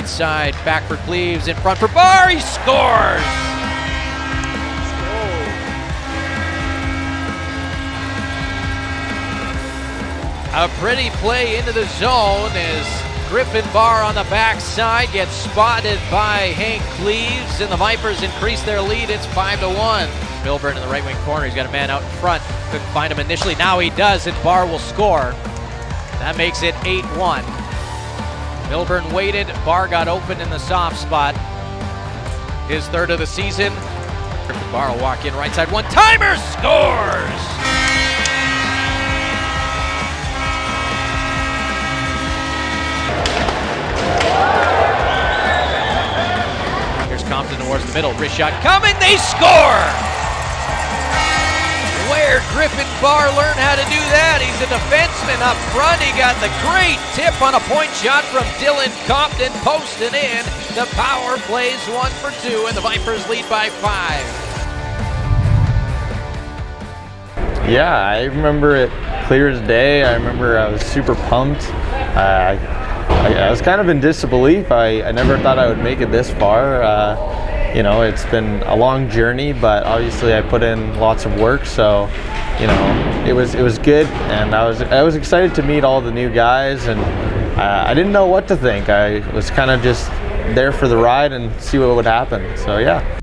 right side, back for Cleves, in front for Barr, he scores! A pretty play into the zone as Griffen Barr on the backside gets spotted by Hank Cleves, and the Vipers increase their lead. It's 5-1. Milburn in the right wing corner. He's got a man out in front. Couldn't find him initially. Now he does, and Barr will score. That makes it 8-1. Milburn waited. Barr got open in the soft spot. His third of the season. Griffen Barr will walk in right side. One-timer, scores! Compton towards the middle, wrist shot coming, they score! Where Griffen Barr learned how to do that? He's a defenseman up front. He got the great tip on a point shot from Dylan Compton, posting in. The power plays 1 for 2, and the Vipers lead by 5. Yeah, I remember it clear as day. I remember I was super pumped. I was kind of in disbelief. I never thought I would make it this far. You know, it's been a long journey, but obviously I put in lots of work. So, you know, it was good, and I was excited to meet all the new guys, and I didn't know what to think. I was kind of just there for the ride and see what would happen. So yeah.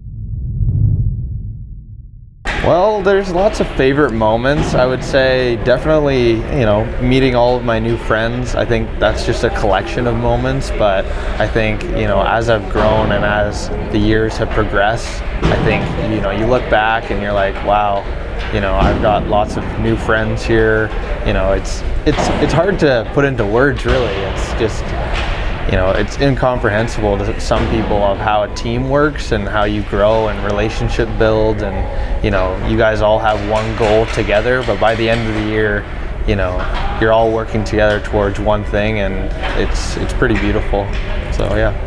Well, there's lots of favorite moments. I would say definitely, you know, meeting all of my new friends. I think that's just a collection of moments, but I think, you know, as I've grown and as the years have progressed, I think, you know, you look back and you're like, wow, you know, I've got lots of new friends here. You know, it's hard to put into words, really. It's just, you know, it's incomprehensible to some people of how a team works and how you grow and relationship build, and, you know, you guys all have one goal together, but by the end of the year, you know, you're all working together towards one thing, and it's pretty beautiful. So yeah.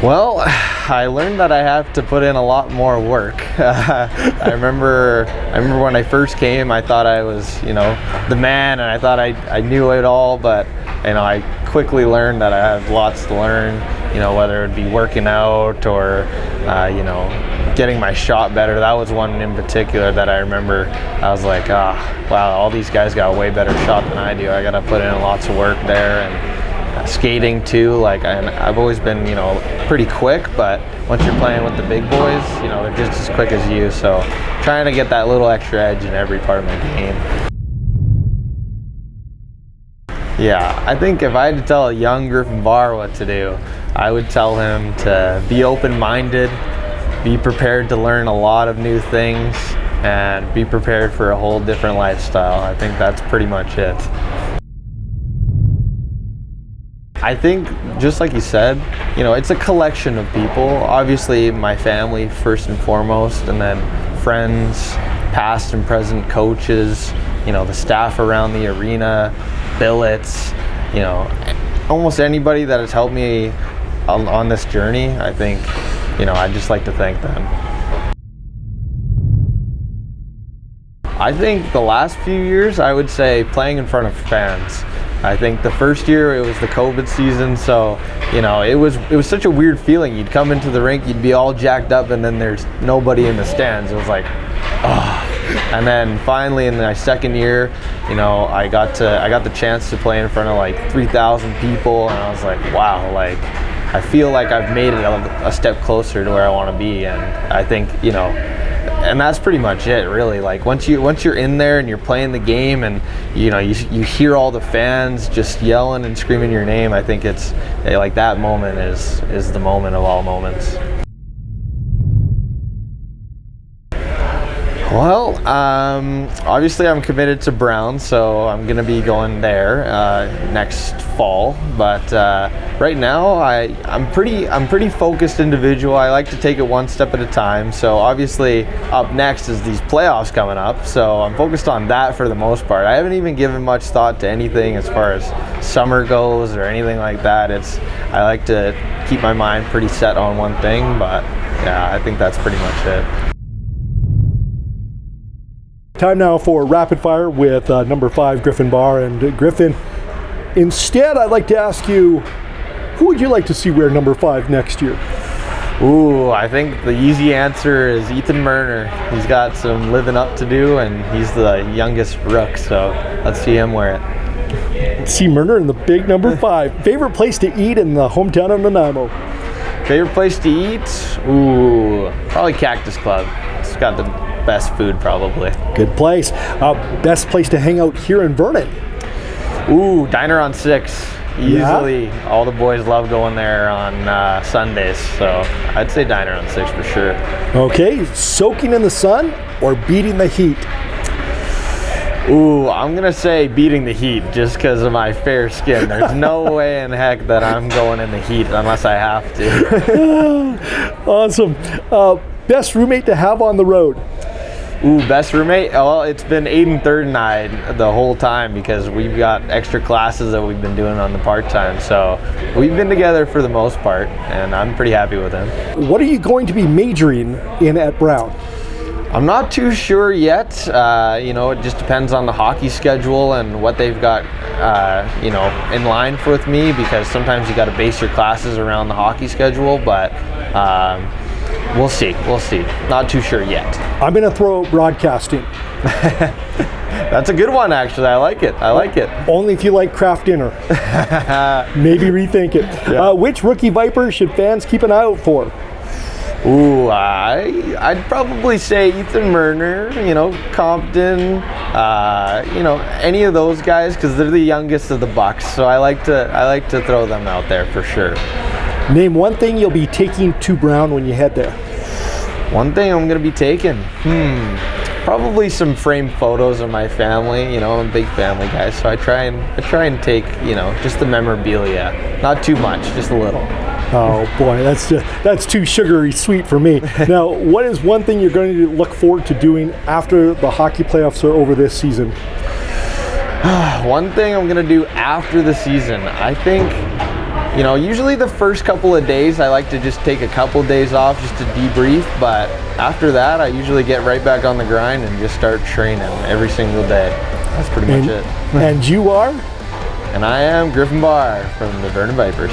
Well, I learned that I have to put in a lot more work. I remember when I first came, I thought I was, you know, the man, and I thought I knew it all, but, you know, I quickly learned that I have lots to learn, you know, whether it be working out or, you know, getting my shot better. That was one in particular that I remember. I was like, wow, all these guys got a way better shot than I do. I got to put in lots of work there. And skating too, like I've always been, you know, pretty quick, but once you're playing with the big boys, you know, they're just as quick as you. So trying to get that little extra edge in every part of my game. Yeah, I think if I had to tell a young Griffen Barr what to do, I would tell him to be open-minded, be prepared to learn a lot of new things, and be prepared for a whole different lifestyle. I think that's pretty much it. I think, just like you said, you know, it's a collection of people. Obviously, my family first and foremost, and then friends, past and present coaches, you know, the staff around the arena, billets, you know, almost anybody that has helped me on this journey. I think, you know, I'd just like to thank them. I think the last few years, I would say playing in front of fans. I think the first year it was the COVID season, so, you know, it was such a weird feeling. You'd come into the rink, you'd be all jacked up, and then there's nobody in the stands. It was like, oh. And then finally in my second year, you know, I got the chance to play in front of like 3,000 people, and I was like, wow, like I feel like I've made it a step closer to where I want to be. And I think, you know, and that's pretty much it, really. Like once you're in there and you're playing the game, and you know, you hear all the fans just yelling and screaming your name, I think it's like that moment is the moment of all moments. Well, obviously I'm committed to Brown, so I'm going to be going there next fall. But right now, I'm pretty focused individual. I like to take it one step at a time. So obviously, up next is these playoffs coming up. So I'm focused on that for the most part. I haven't even given much thought to anything as far as summer goes or anything like that. I like to keep my mind pretty set on one thing. But yeah, I think that's pretty much it. Time now for rapid fire with number 5 Griffen Barr. And Griffen, Instead, I'd like to ask you, who would you like to see wear number 5 next year? Ooh, I think the easy answer is Ethan Murner. He's got some living up to do, and he's the youngest rook, so let's see him wear it. See Murner in the big number 5. Favorite place to eat in the hometown of Nanaimo? Favorite place to eat? Ooh, probably Cactus Club. It's got the best food, probably. Good place. Best place to hang out here in Vernon? Ooh, Diner on 6. Easily. All the boys love going there on Sundays, so I'd say Diner on 6 for sure. Okay, soaking in the sun or beating the heat? Ooh, I'm gonna say beating the heat just because of my fair skin. There's no way in heck that I'm going in the heat unless I have to. Awesome. Best roommate to have on the road? Ooh, best roommate? Well, it's been Aiden Third and I the whole time because we've got extra classes that we've been doing on the part-time. So we've been together for the most part, and I'm pretty happy with him. What are you going to be majoring in at Brown? I'm not too sure yet. It just depends on the hockey schedule and what they've got, in line with me, because sometimes you got to base your classes around the hockey schedule, but we'll see. Not too sure yet. I'm going to throw out broadcasting. That's a good one, actually. I like it. Only if you like craft dinner. Maybe rethink it. Yeah. Which rookie Viper should fans keep an eye out for? Ooh, I'd probably say Ethan Murner, Compton, any of those guys, because they're the youngest of the Bucks. So I like to throw them out there for sure. Name one thing you'll be taking to Brown when you head there. One thing I'm gonna be taking, probably some framed photos of my family. I'm a big family guy, so I try and take, just the memorabilia. Not too much, just a little. Oh boy, that's too sugary sweet for me. Now, what is one thing you're going to look forward to doing after the hockey playoffs are over this season? One thing I'm gonna do after the season, I think, usually the first couple of days I like to just take a couple days off just to debrief, but after that I usually get right back on the grind and just start training every single day. That's pretty much it. And you are? And I am Griffen Barr from the Vernon Vipers.